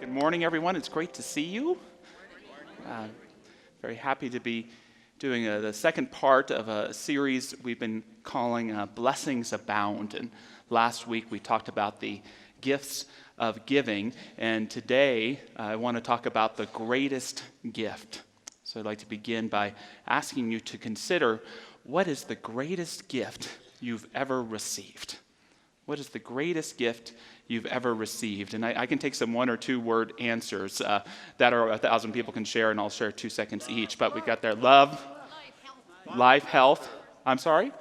Good morning, everyone. It's great to see you. Very happy to be doing the second part of a series we've been calling Blessings Abound. And last week we talked about the gifts of giving, and today I want to talk about the greatest gift. So I'd like to begin by asking you to consider, what is the greatest gift you've ever received? What is the greatest gift you've ever received? And I can take some one or two word answers that are 1,000 people can share, and I'll share 2 seconds each. But we got there: love, life, health. I'm sorry?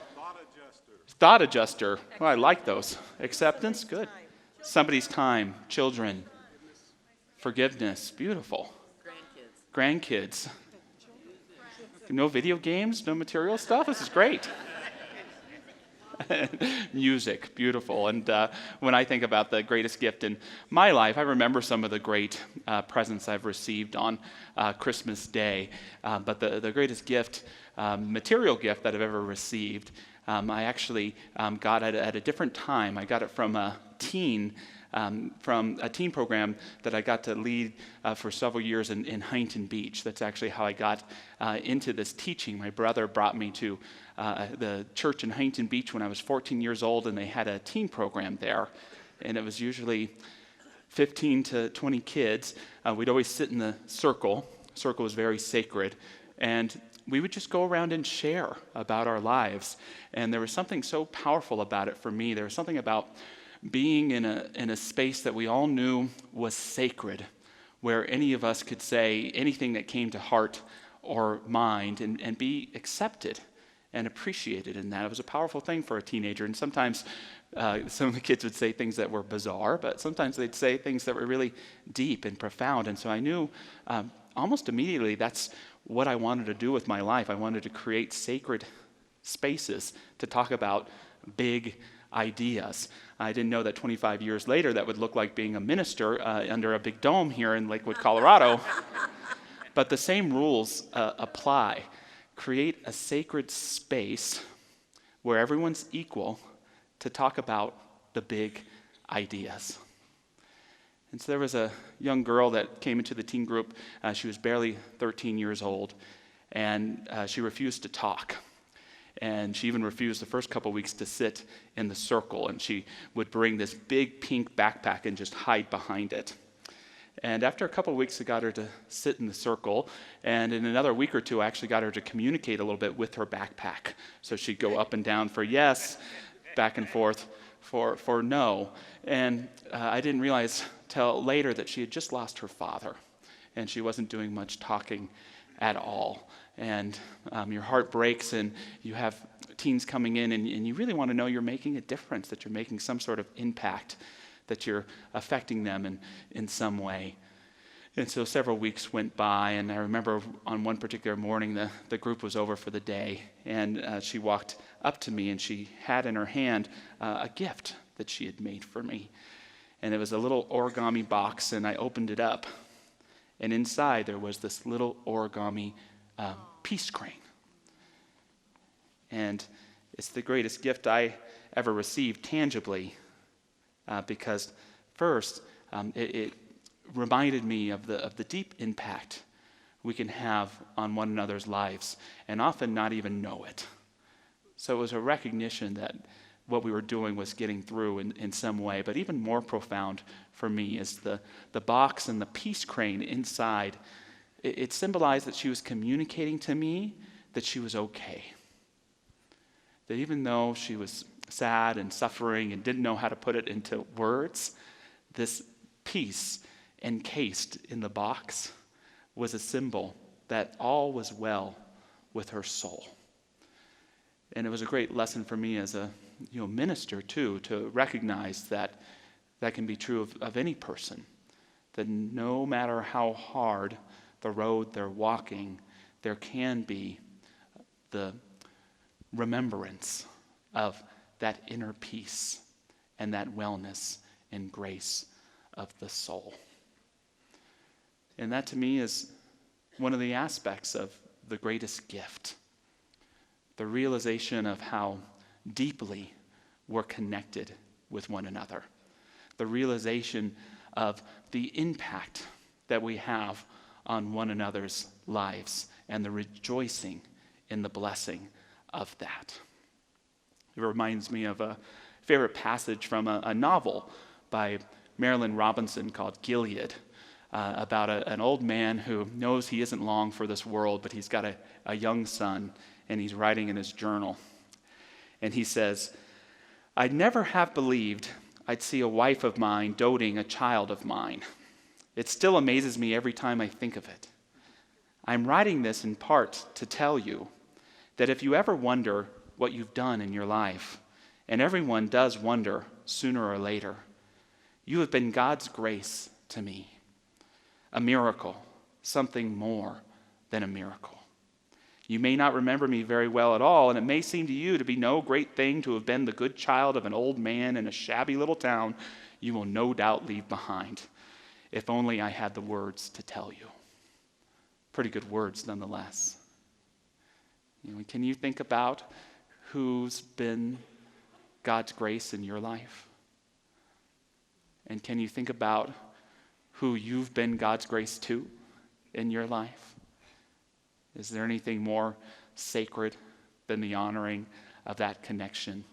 Thought adjuster. Well, I like those. Acceptance, good. Somebody's time, children, forgiveness, beautiful. Grandkids. No video games, no material stuff. This is great. Music, beautiful. And when I think about the greatest gift in my life, I remember some of the great presents I've received on Christmas Day. But the greatest gift, material gift that I've ever received, I actually got it at a different time. I got it from a teen program that I got to lead for several years in Huntington Beach. That's actually how I got into this teaching. My brother brought me to the church in Huntington Beach when I was 14 years old, and they had a teen program there. And it was usually 15 to 20 kids. We'd always sit in the circle. The circle was very sacred. And we would just go around and share about our lives. And there was something so powerful about it for me. There was something about being in a space that we all knew was sacred, where any of us could say anything that came to heart or mind and be accepted and appreciated in that. It was a powerful thing for a teenager. And sometimes some of the kids would say things that were bizarre, but sometimes they'd say things that were really deep and profound. And so I knew almost immediately that's what I wanted to do with my life. I wanted to create sacred spaces to talk about big ideas. I didn't know that 25 years later that would look like being a minister under a big dome here in Lakewood, Colorado. But the same rules apply. Create a sacred space where everyone's equal to talk about the big ideas. And so there was a young girl that came into the teen group. She was barely 13 years old, and she refused to talk. And she even refused the first couple weeks to sit in the circle, and she would bring this big pink backpack and just hide behind it. And after a couple of weeks, I got her to sit in the circle, and in another week or two, I actually got her to communicate a little bit with her backpack. So she'd go up and down for yes, back and forth for no. And I didn't realize till later that she had just lost her father, and she wasn't doing much talking at all. And your heart breaks, and you have teens coming in, and you really want to know you're making a difference, that you're making some sort of impact, that you're affecting them in some way. And so several weeks went by, and I remember on one particular morning, the group was over for the day, and she walked up to me, and she had in her hand a gift that she had made for me. And it was a little origami box, and I opened it up, and inside there was this little origami peace crane. And it's the greatest gift I ever received tangibly, because first, it reminded me of the deep impact we can have on one another's lives, and often not even know it. So it was a recognition that what we were doing was getting through in some way. But even more profound for me is the box and the peace crane inside. It symbolized that she was communicating to me that she was okay. That even though she was sad and suffering and didn't know how to put it into words, this peace encased in the box was a symbol that all was well with her soul. And it was a great lesson for me as a minister too, to recognize that can be true of any person, that no matter how hard the road they're walking, there can be the remembrance of that inner peace and that wellness and grace of the soul. And that to me is one of the aspects of the greatest gift. The realization of how deeply we're connected with one another. The realization of the impact that we have on one another's lives and the rejoicing in the blessing of that. It reminds me of a favorite passage from a novel by Marilyn Robinson called Gilead, about an old man who knows he isn't long for this world, but he's got a young son, and he's writing in his journal. And he says, "I'd never have believed I'd see a wife of mine doting a child of mine. It still amazes me every time I think of it. I'm writing this in part to tell you that if you ever wonder what you've done in your life, and everyone does wonder sooner or later, you have been God's grace to me. A miracle, something more than a miracle. You may not remember me very well at all, and it may seem to you to be no great thing to have been the good child of an old man in a shabby little town you will no doubt leave behind, if only I had the words to tell you." Pretty good words nonetheless. Can you think about who's been God's grace in your life? And can you think about who you've been God's grace to in your life? Is there anything more sacred than the honoring of that connection?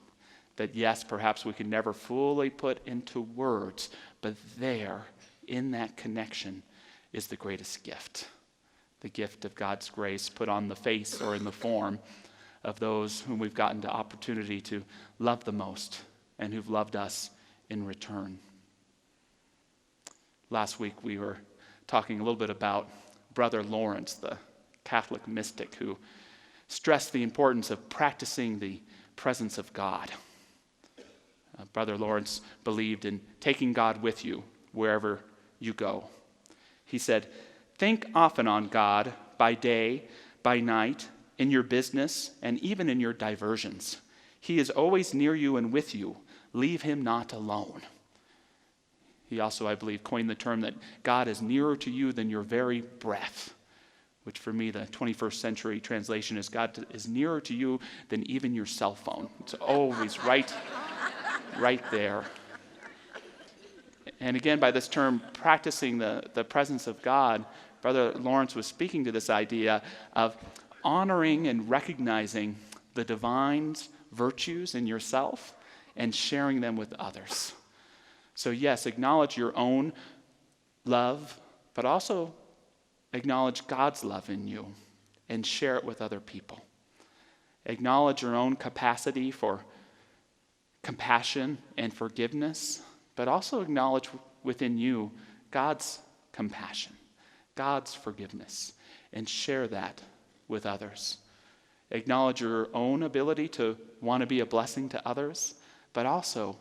That yes, perhaps we can never fully put into words, but there, in that connection, is the greatest gift. The gift of God's grace put on the face or in the form of those whom we've gotten the opportunity to love the most and who've loved us in return. Last week we were talking a little bit about Brother Lawrence, the Catholic mystic who stressed the importance of practicing the presence of God. Brother Lawrence believed in taking God with you wherever you go. He said, "Think often on God by day, by night, in your business, and even in your diversions. He is always near you and with you. Leave him not alone." He also, I believe, coined the term that God is nearer to you than your very breath, which for me, the 21st century translation is God is nearer to you than even your cell phone. It's always right there. And again, by this term, practicing the presence of God, Brother Lawrence was speaking to this idea of honoring and recognizing the divine virtues in yourself and sharing them with others. So yes, acknowledge your own love, but also acknowledge God's love in you and share it with other people. Acknowledge your own capacity for compassion and forgiveness, but also acknowledge within you God's compassion, God's forgiveness, and share that with others. Acknowledge your own ability to want to be a blessing to others, but also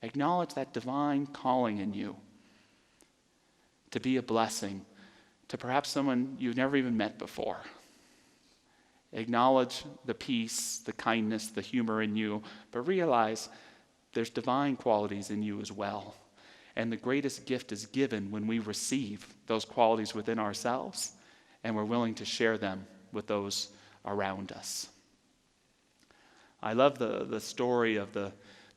acknowledge that divine calling in you to be a blessing to perhaps someone you've never even met before. Acknowledge the peace, the kindness, the humor in you, but realize there's divine qualities in you as well. And the greatest gift is given when we receive those qualities within ourselves and we're willing to share them with those around us. I love the story of the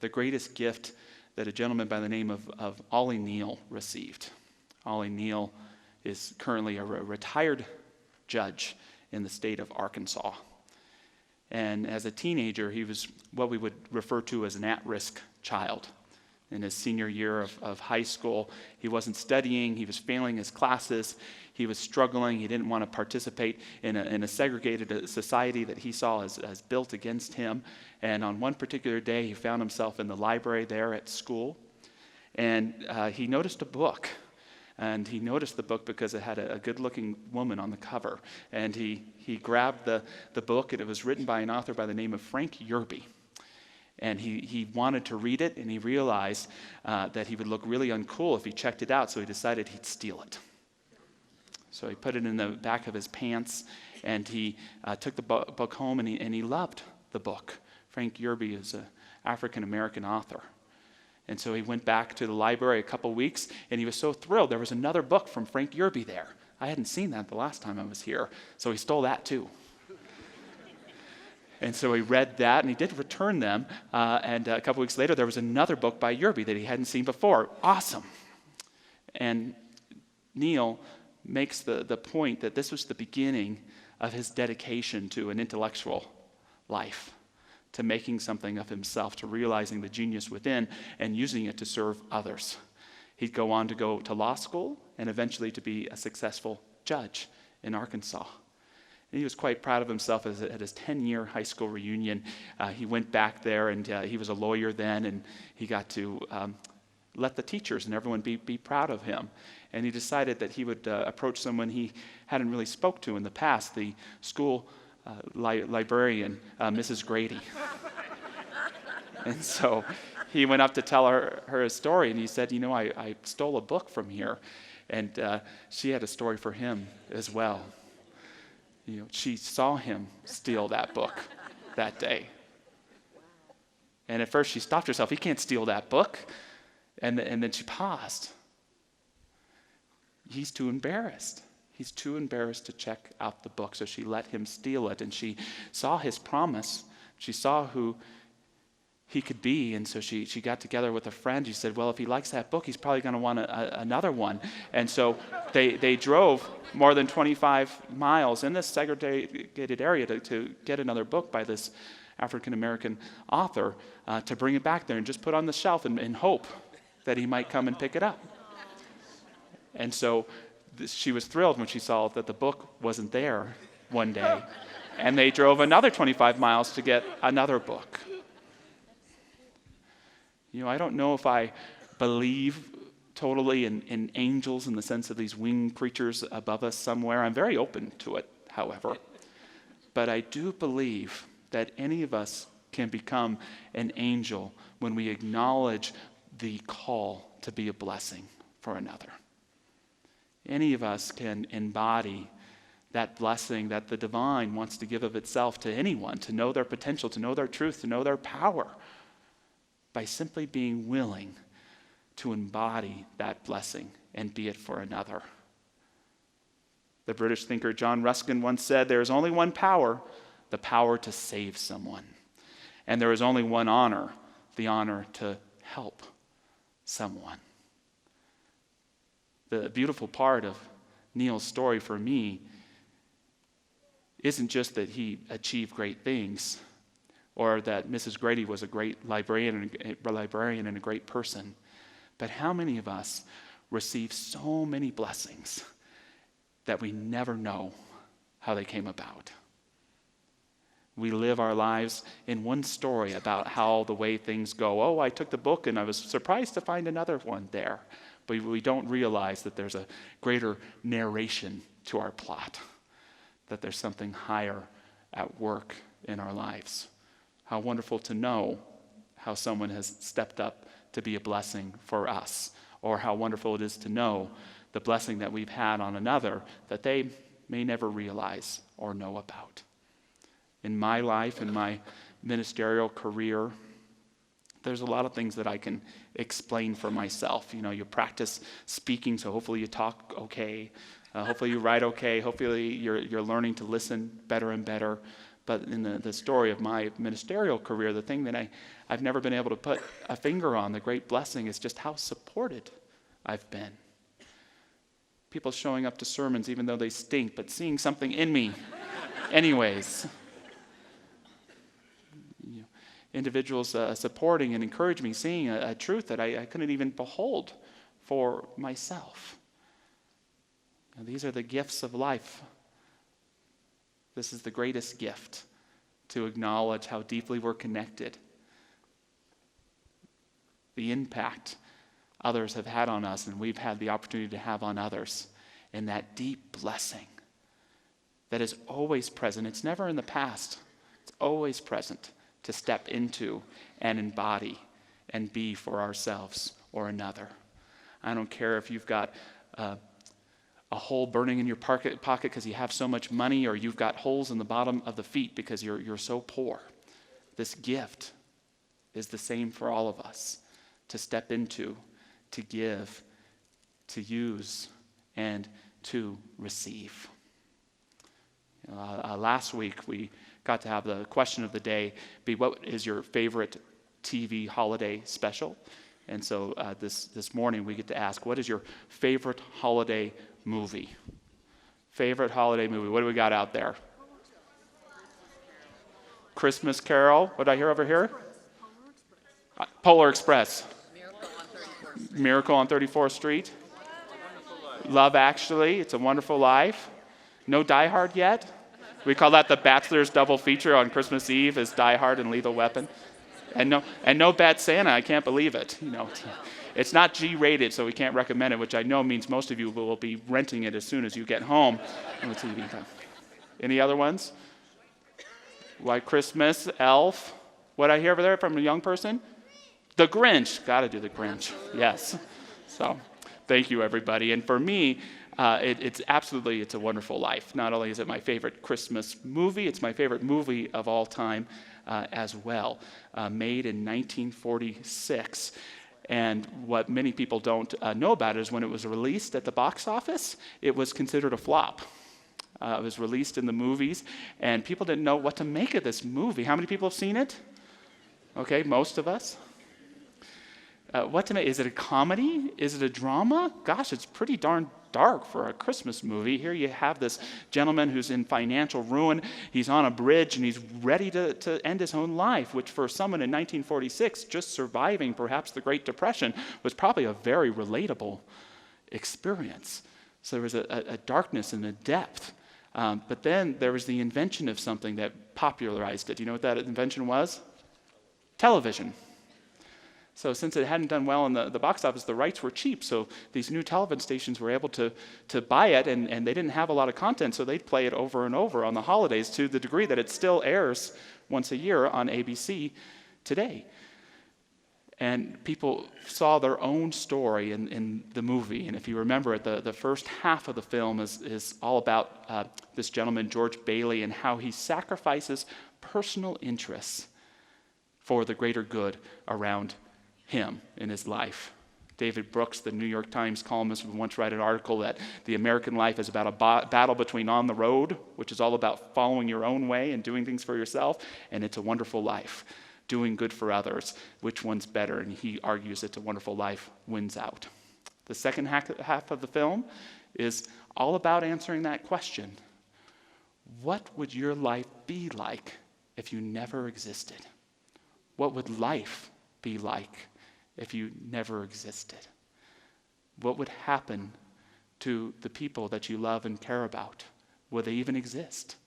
greatest gift that a gentleman by the name of Ollie Neal received. Ollie Neal is currently a retired judge in the state of Arkansas. And as a teenager, he was what we would refer to as an at-risk child. In his senior year of high school, he wasn't studying, he was failing his classes, he was struggling, he didn't want to participate in a segregated society that he saw as built against him. And on one particular day, he found himself in the library there at school, and he noticed a book. And he noticed the book because it had a good-looking woman on the cover. And he grabbed the book, and it was written by an author by the name of Frank Yerby. And he wanted to read it, and he realized that he would look really uncool if he checked it out, so he decided he'd steal it. So he put it in the back of his pants, and he took the book home, and he loved the book. Frank Yerby is an African-American author. And so he went back to the library a couple weeks, and he was so thrilled. There was another book from Frank Yerby there. I hadn't seen that the last time I was here, so he stole that too. And so he read that, and he did return them. And a couple weeks later, there was another book by Yerby that he hadn't seen before. Awesome. And Neil makes the point that this was the beginning of his dedication to an intellectual life, to making something of himself, to realizing the genius within and using it to serve others. He'd go on to go to law school and eventually to be a successful judge in Arkansas. And he was quite proud of himself at his 10-year high school reunion. He went back there, and he was a lawyer then, and he got to let the teachers and everyone be proud of him. And he decided that he would approach someone he hadn't really spoke to in the past, the school librarian, Mrs. Grady. And so he went up to tell her his story, and he said, I stole a book from here. And she had a story for him as well. She saw him steal that book that day. And at first she stopped herself. He can't steal that book. And then she paused. He's too embarrassed. He's too embarrassed to check out the book. So she let him steal it. And she saw his promise. She saw who he could be. And so she got together with a friend. She said, well, if he likes that book, he's probably going to want another one. And so they drove more than 25 miles in this segregated area to get another book by this African-American author to bring it back there and just put on the shelf in hope that he might come and pick it up. And so she was thrilled when she saw that the book wasn't there one day. And they drove another 25 miles to get another book. I don't know if I believe totally in angels in the sense of these winged creatures above us somewhere. I'm very open to it, however. But I do believe that any of us can become an angel when we acknowledge the call to be a blessing for another. Any of us can embody that blessing that the divine wants to give of itself to anyone, to know their potential, to know their truth, to know their power, by simply being willing to embody that blessing and be it for another. The British thinker John Ruskin once said, there is only one power, the power to save someone. And there is only one honor, the honor to help someone. The beautiful part of Neil's story for me isn't just that he achieved great things, or that Mrs. Grady was a great librarian and a great person, but how many of us receive so many blessings that we never know how they came about. We live our lives in one story about how the way things go. Oh, I took the book and I was surprised to find another one there. But we don't realize that there's a greater narration to our plot, that there's something higher at work in our lives. How wonderful to know how someone has stepped up to be a blessing for us, or how wonderful it is to know the blessing that we've had on another that they may never realize or know about. In my life, in my ministerial career, there's a lot of things that I can explain for myself. You practice speaking, so hopefully you talk okay. Hopefully you write okay. Hopefully you're learning to listen better and better. But in the story of my ministerial career, the thing that I've never been able to put a finger on, the great blessing, is just how supported I've been. People showing up to sermons even though they stink, but seeing something in me anyways. Individuals supporting and encouraging me, seeing a truth that I couldn't even behold for myself. These are the gifts of life. This is the greatest gift, to acknowledge how deeply we're connected. The impact others have had on us and we've had the opportunity to have on others, and that deep blessing that is always present. It's never in the past. It's always present, to step into and embody and be for ourselves or another. I don't care if you've got a hole burning in your pocket because you have so much money, or you've got holes in the bottom of the feet because you're so poor. This gift is the same for all of us, to step into, to give, to use, and to receive. Last week we got to have the question of the day be, what is your favorite TV holiday special? And so this morning we get to ask, what is your favorite holiday movie? Favorite holiday movie. What do we got out there? Christmas Carol. What did I hear over here? Polar Express. Miracle on 34th Street. Love Actually. It's a Wonderful Life. No Die Hard yet. We call that the Bachelor's double feature on Christmas Eve is Die Hard and Lethal Weapon. And no Bad Santa. I can't believe it. It's not G-rated, so we can't recommend it, which I know means most of you will be renting it as soon as you get home on the TV. Any other ones? White Christmas, Elf. What I hear over there from a young person? The Grinch. Got to do the Grinch. Yes. So thank you, everybody. And for me, it's a Wonderful Life. Not only is it my favorite Christmas movie, it's my favorite movie of all time as well. Made in 1946. And what many people don't know about it is when it was released at the box office, it was considered a flop. It was released in the movies, and people didn't know what to make of this movie. How many people have seen it? Okay, most of us. What to make? Is it a comedy? Is it a drama? Gosh, it's pretty darn dark for a Christmas movie. Here you have this gentleman who's in financial ruin. He's on a bridge, and he's ready to end his own life, which for someone in 1946, just surviving perhaps the Great Depression, was probably a very relatable experience. So there was a darkness and a depth. But then there was the invention of something that popularized it. Do you know what that invention was? Television. So since it hadn't done well in the box office, the rights were cheap. So these new television stations were able to buy it, and they didn't have a lot of content, so they'd play it over and over on the holidays to the degree that it still airs once a year on ABC today. And people saw their own story in the movie. And if you remember it, the first half of the film is all about this gentleman, George Bailey, and how he sacrifices personal interests for the greater good around him in his life. David Brooks, the New York Times columnist, would once write an article that the American life is about a battle between on the road, which is all about following your own way and doing things for yourself, and It's a Wonderful Life, doing good for others. Which one's better? And he argues It's a Wonderful Life wins out. The second half of the film is all about answering that question. What would your life be like if you never existed? What would life be like if you never existed? What would happen to the people that you love and care about? Would they even exist?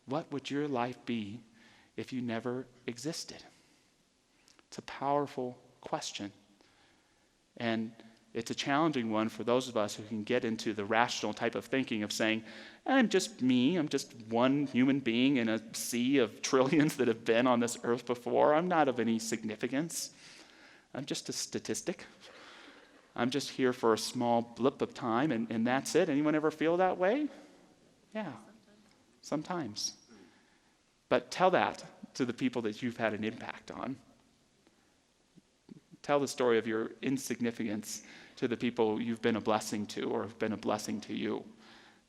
What would your life be if you never existed? It's a powerful question. And it's a challenging one for those of us who can get into the rational type of thinking of saying, I'm just me, I'm just one human being in a sea of trillions that have been on this earth before. I'm not of any significance. I'm just a statistic. I'm just here for a small blip of time, and that's it. Anyone ever feel that way? Yeah, sometimes. But tell that to the people that you've had an impact on. Tell the story of your insignificance to the people you've been a blessing to or have been a blessing to you.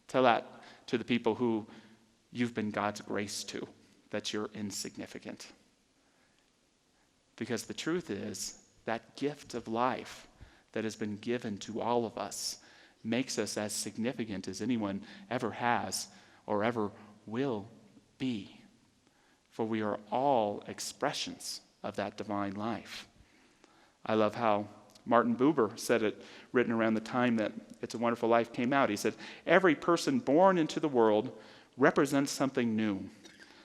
Tell that to the people who you've been God's grace to, that you're insignificant. Because the truth is, that gift of life that has been given to all of us makes us as significant as anyone ever has or ever will be. For we are all expressions of that divine life. I love how Martin Buber said it, written around the time that It's a Wonderful Life came out. He said, every person born into the world represents something new,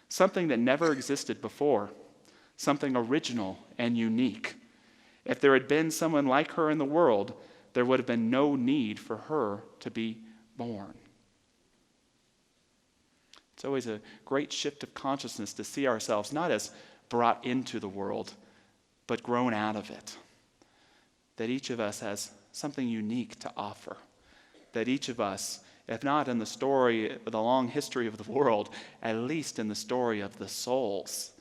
something that never existed before, something original and unique. If there had been someone like her in the world, there would have been no need for her to be born. It's always a great shift of consciousness to see ourselves not as brought into the world, but grown out of it. That each of us has something unique to offer. That each of us, if not in the story, the long history of the world, at least in the story of the souls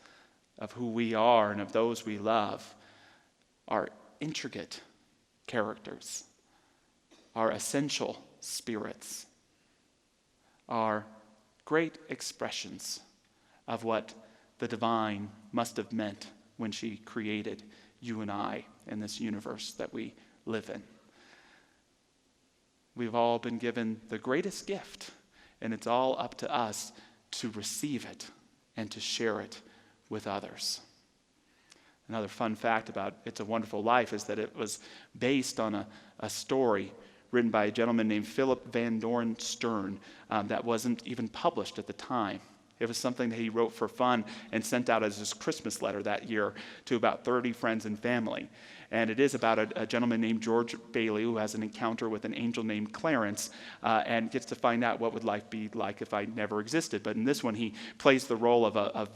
of who we are and of those we love, are intricate characters, are essential spirits, are great expressions of what the divine must have meant when she created you and I in this universe that we live in. We've all been given the greatest gift, and it's all up to us to receive it and to share it with others. Another fun fact about It's a Wonderful Life is that it was based on a story written by a gentleman named Philip Van Doren Stern that wasn't even published at the time. It was something that he wrote for fun and sent out as his Christmas letter that year to about 30 friends and family. And it is about a gentleman named George Bailey who has an encounter with an angel named Clarence and gets to find out what would life be like if I never existed. But in this one, he plays the role of a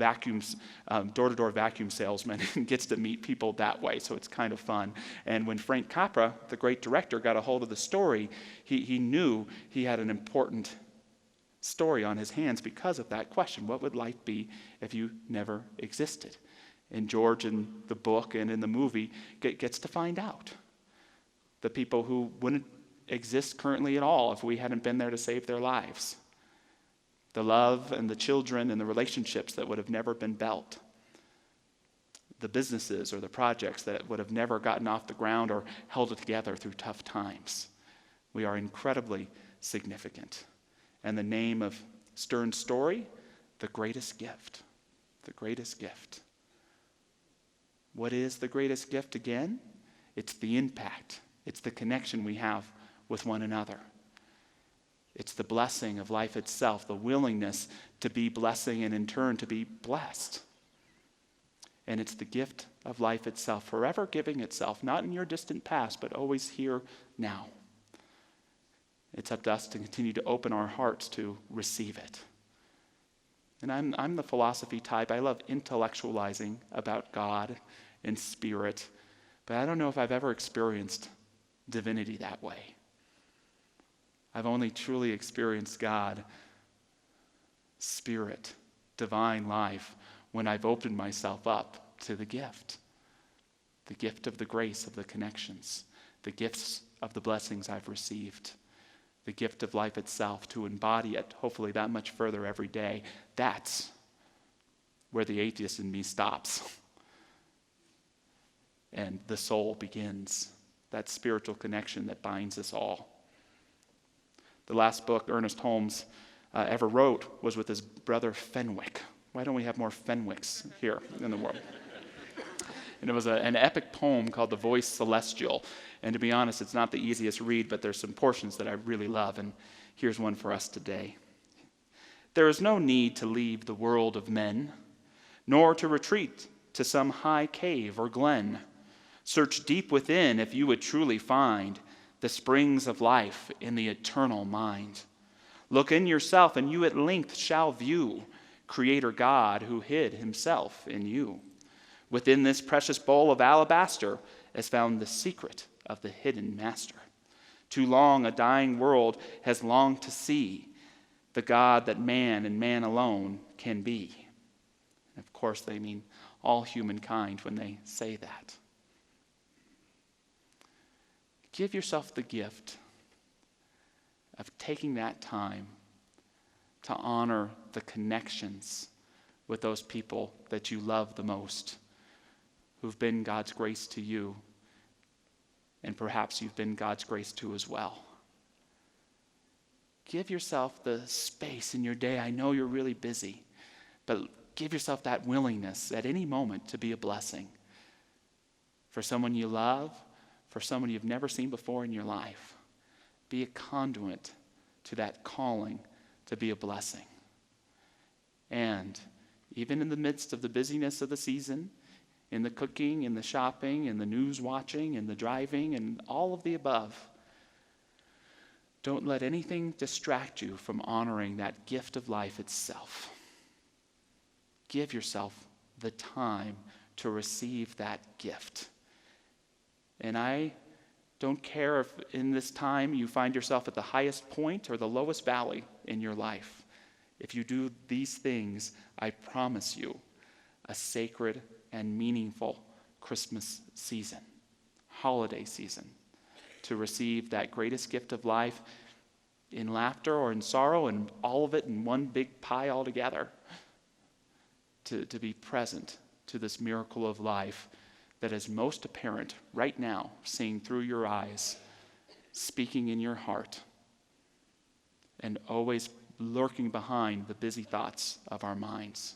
door-to-door vacuum salesman and gets to meet people that way. So it's kind of fun. And when Frank Capra, the great director, got a hold of the story, he knew he had an important story on his hands because of that question. What would life be if you never existed? And George in the book and in the movie gets to find out. The people who wouldn't exist currently at all if we hadn't been there to save their lives. The love and the children and the relationships that would have never been built. The businesses or the projects that would have never gotten off the ground or held it together through tough times. We are incredibly significant. And the name of Stern's story, the greatest gift. The greatest gift. What is the greatest gift again? It's the impact. It's the connection we have with one another. It's the blessing of life itself, the willingness to be blessing and in turn to be blessed. And it's the gift of life itself, forever giving itself, not in your distant past, but always here now. It's up to us to continue to open our hearts to receive it. And I'm the philosophy type. I love intellectualizing about God and spirit, but I don't know if I've ever experienced divinity that way. I've only truly experienced God, spirit, divine life, when I've opened myself up to the gift of the grace of the connections, the gifts of the blessings I've received, the gift of life itself, to embody it, hopefully that much further every day. That's where the atheist in me stops. And the soul begins, that spiritual connection that binds us all. The last book Ernest Holmes ever wrote was with his brother Fenwick. Why don't we have more Fenwicks here in the world? And it was an epic poem called The Voice Celestial. And to be honest, it's not the easiest read, but there's some portions that I really love, and here's one for us today. There is no need to leave the world of men, nor to retreat to some high cave or glen. Search deep within if you would truly find the springs of life in the eternal mind. Look in yourself, and you at length shall view Creator God who hid himself in you. Within this precious bowl of alabaster is found the secret of the hidden master. Too long a dying world has longed to see the God that man and man alone can be. And of course, they mean all humankind when they say that. Give yourself the gift of taking that time to honor the connections with those people that you love the most, who've been God's grace to you, and perhaps you've been God's grace to as well. Give yourself the space in your day. I know you're really busy, but give yourself that willingness at any moment to be a blessing for someone you love, for someone you've never seen before in your life. Be a conduit to that calling to be a blessing. And even in the midst of the busyness of the season, in the cooking, in the shopping, in the news watching, in the driving, and all of the above, don't let anything distract you from honoring that gift of life itself. Give yourself the time to receive that gift. And I don't care if in this time you find yourself at the highest point or the lowest valley in your life. If you do these things, I promise you a sacred and meaningful Christmas season, holiday season, to receive that greatest gift of life in laughter or in sorrow, and all of it in one big pie altogether, to be present to this miracle of life that is most apparent right now, seeing through your eyes, speaking in your heart, and always lurking behind the busy thoughts of our minds.